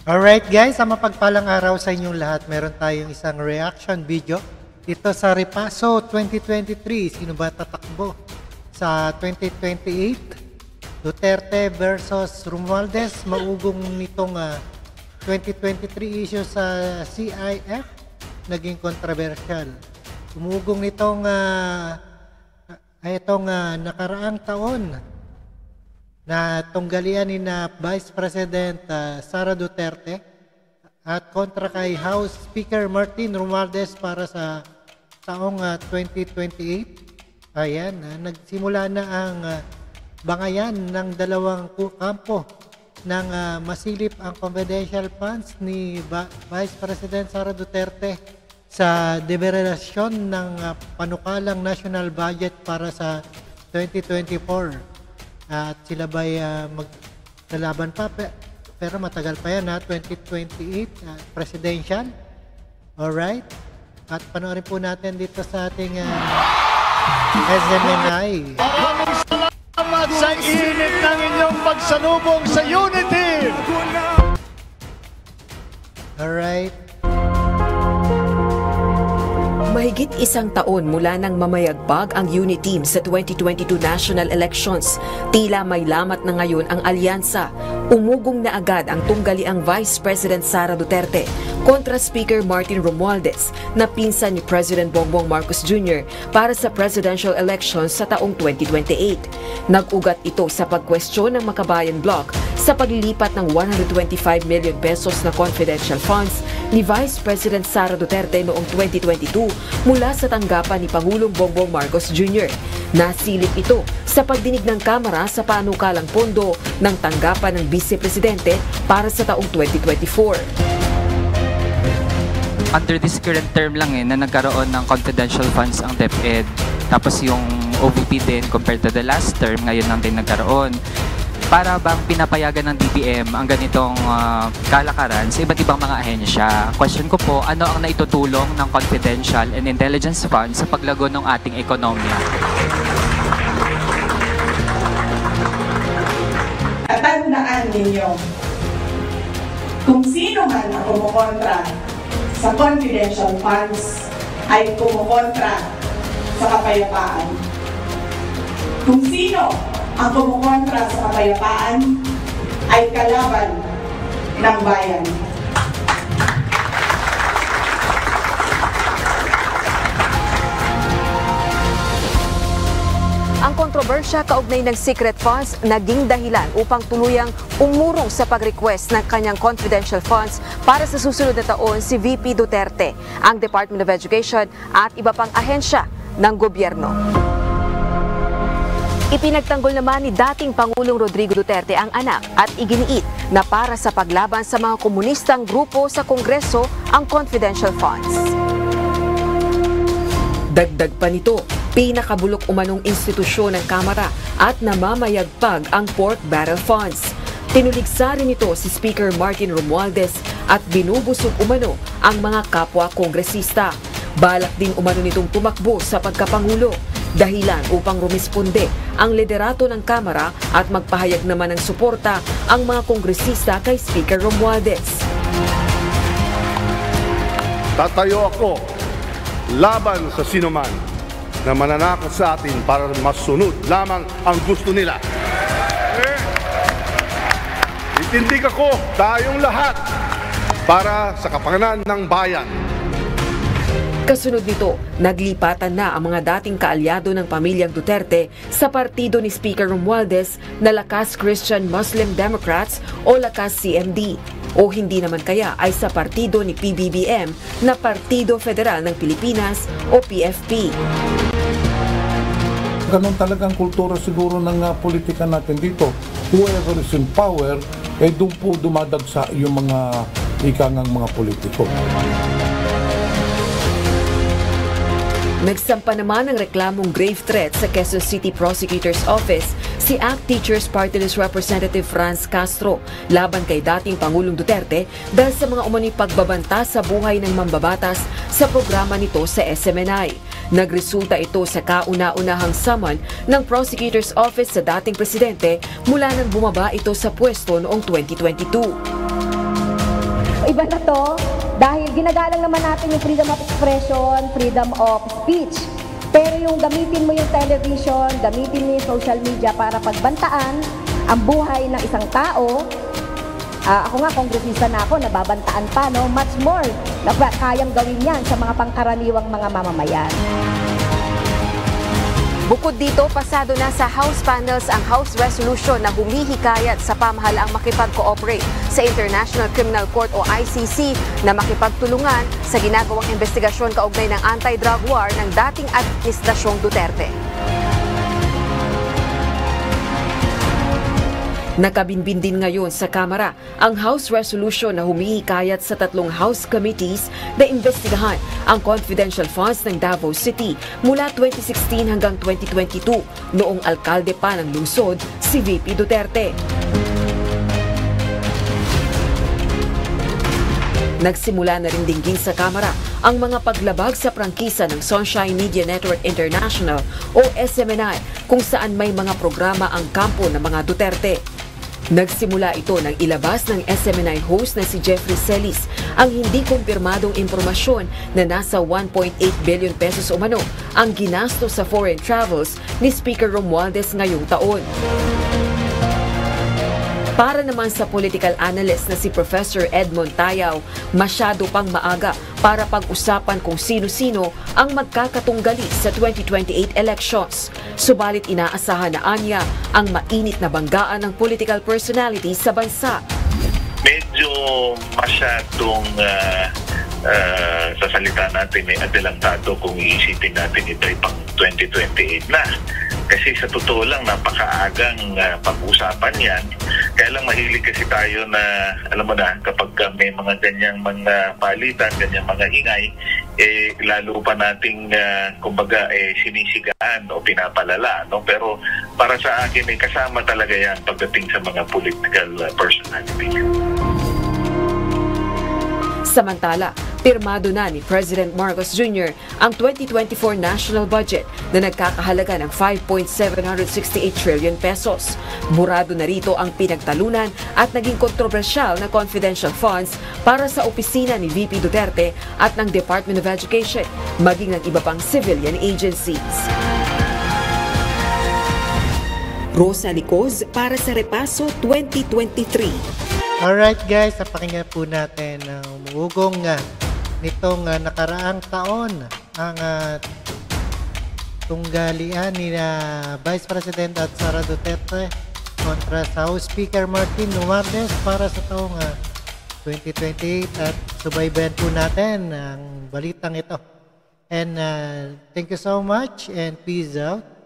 Alright guys, ang mapagpalang araw sa inyong lahat. Meron tayong isang reaction video dito sa Repaso 2023. Sino ba tatakbo sa 2028? Duterte versus Romualdez. Maugong nitong 2023 issue sa CIF naging controversial. Umugong nitong nakaraang taon na tunggalian ni na Vice President Sara Duterte at kontra kay House Speaker Martin Romualdez para sa taong 2028. Ayan, nagsimula na ang bangayan ng dalawang kampo ng masilip ang confidential funds ni Vice President Sara Duterte sa deliberasyon ng panukalang national budget para sa 2024. At sila ba'y maglalaban pa, pero matagal pa yan 2028 presidential. Alright? At panoorin po natin dito sa ating SMNI. Maraming salamat sa init ng inyong pagsalubong sa Unity! Alright. Mahigit isang taon mula nang mamayagbag ang UNITEAM sa 2022 national elections, tila may lamat na ngayon ang alyansa. Umugong na agad ang tunggaliang Vice President Sara Duterte kontra Speaker Martin Romualdez na pinsan ni President Bongbong Marcos Jr. para sa presidential elections sa taong 2028. Nag-ugat ito sa pagkwestiyon ng Makabayan Bloc sa paglilipat ng 125 million pesos na confidential funds ni Vice President Sara Duterte noong 2022 mula sa tanggapan ni Pangulong Bongbong Marcos Jr. Nasilip ito sa pagdinig ng Kamara sa panukalang pondo ng tanggapan ng Vice Presidente para sa taong 2024. Under this current term lang na nagkaroon ng confidential funds ang DepEd. Tapos yung OVP din compared to the last term, ngayon lang din nagkaroon. Para bang pinapayagan ng DBM ang ganitong kalakaran sa iba't ibang mga ahensya? Question ko po, ano ang naitutulong ng confidential and intelligence funds sa paglago ng ating ekonomiya? Tandaan ninyo, kung sino man ang kumukontra sa confidential funds ay kumukontra sa kapayapaan. Kung sino ang kumukontra sa kapayapaan ay kalaban ng bayan. Ang kontrobersya kaugnay ng secret funds naging dahilan upang tuluyang umurong sa pag-request ng kanyang confidential funds para sa susunod na taon si VP Duterte, ang Department of Education at iba pang ahensya ng gobyerno. Ipinagtanggol naman ni dating Pangulong Rodrigo Duterte ang anak at iginiit na para sa paglaban sa mga komunistang grupo sa Kongreso ang confidential funds. Dagdag pa nito, pinakabulok umanong institusyon ng Kamara at namamayagpag ang pork barrel funds. Tinuligsa rin ito si Speaker Martin Romualdez at binubusog umano ang mga kapwa kongresista. Balak din umano nitong tumakbo sa pagkapangulo, dahilan upang rumisponde ang liderato ng Kamara at magpahayag naman ng suporta ang mga kongresista kay Speaker Romualdez. Tatayo ako laban sa sinuman na mananakot sa atin para masunod lamang ang gusto nila. Itindig ako tayong lahat para sa kapakanan ng bayan. Kasunod nito, naglipatan na ang mga dating kaalyado ng pamilyang Duterte sa partido ni Speaker Romualdez na Lakas Christian Muslim Democrats o Lakas CMD. O hindi naman kaya ay sa partido ni PBBM na Partido Federal ng Pilipinas o PFP. Ganon talagang kultura siguro ng politika natin dito. Whoever is in power, doon po dumadagsa yung mga ikangang mga politiko. Nagsampa naman ng reklamong grave threat sa Quezon City Prosecutor's Office si ACT Teachers Party List Representative Franz Castro laban kay dating Pangulong Duterte dahil sa mga umano'y pagbabanta sa buhay ng mambabatas sa programa nito sa SMNI. Nagresulta ito sa kauna-unahang summon ng Prosecutor's Office sa dating presidente mula nang bumaba ito sa pwesto noong 2022. Iba na to, dahil ginagalang naman natin yung freedom of expression, freedom of speech. Pero yung gamitin mo yung television, gamitin mo yung social media para pagbantaan ang buhay ng isang tao, ako nga, kongresista na ako, nababantaan pa, no? Much more na kayang gawin yan sa mga pangkaraniwang mga mamamayan. Bukod dito, pasado na sa House panels ang House Resolution na humihikayat sa pamahalaang makipag-cooperate sa International Criminal Court o ICC na makipagtulungan sa ginagawang investigasyon kaugnay ng anti-drug war ng dating Administrasyong Duterte. Nakabinbin din ngayon sa Kamara ang House Resolution na humihikayat sa 3 House Committees na imbestigahan ang confidential funds ng Davao City mula 2016 hanggang 2022 noong alkalde pa ng lungsod si VP Duterte. Nagsimula na rin dinggin sa Kamara ang mga paglabag sa prangkisa ng Sunshine Media Network International o SMNI kung saan may mga programa ang kampo ng mga Duterte. Nagsimula ito nang ilabas ng SMNI host na si Jeffrey Celis ang hindi kumpirmadong impormasyon na nasa 1.8 billion pesos umano ang ginastos sa foreign travels ni Speaker Romualdez ngayong taon. Para naman sa political analyst na si Professor Edmond Tayaw, masyado pang maaga para pag-usapan kung sino-sino ang magkakatunggali sa 2028 elections. Subalit inaasahan na anya ang mainit na banggaan ng political personality sa bansa. Medyo masyadong sa salita natin ay adelantado kung iisipin natin ito ay pang 2028 na. Kasi sa totoo lang, napakaagang pag-usapan yan. Kaya lang mahilig kasi tayo na, alam mo na, kapag may mga ganyang mga palitan, ganyang mga ingay, lalo pa nating, kumbaga, sinisigaan o pinapalala. No? Pero para sa akin, kasama talaga yan pagdating sa mga political personality. Samantala, pirmado na ni President Marcos Jr. ang 2024 national budget na nagkakahalaga ng 5.768 trillion pesos. Burado na rito ang pinagtalunan at naging kontrobersyal na confidential funds para sa opisina ni VP Duterte at ng Department of Education, maging ng iba pang civilian agencies. Rosa Licoz para sa Repaso 2023. Alright guys, napakinggan po natin ang umugong nitong nakaraang taon ang tunggalian ni Vice President at Sara Duterte kontra sa House Speaker Martin Romualdez para sa taong 2028 at subaybayan po natin ang balitang ito. And thank you so much and peace out.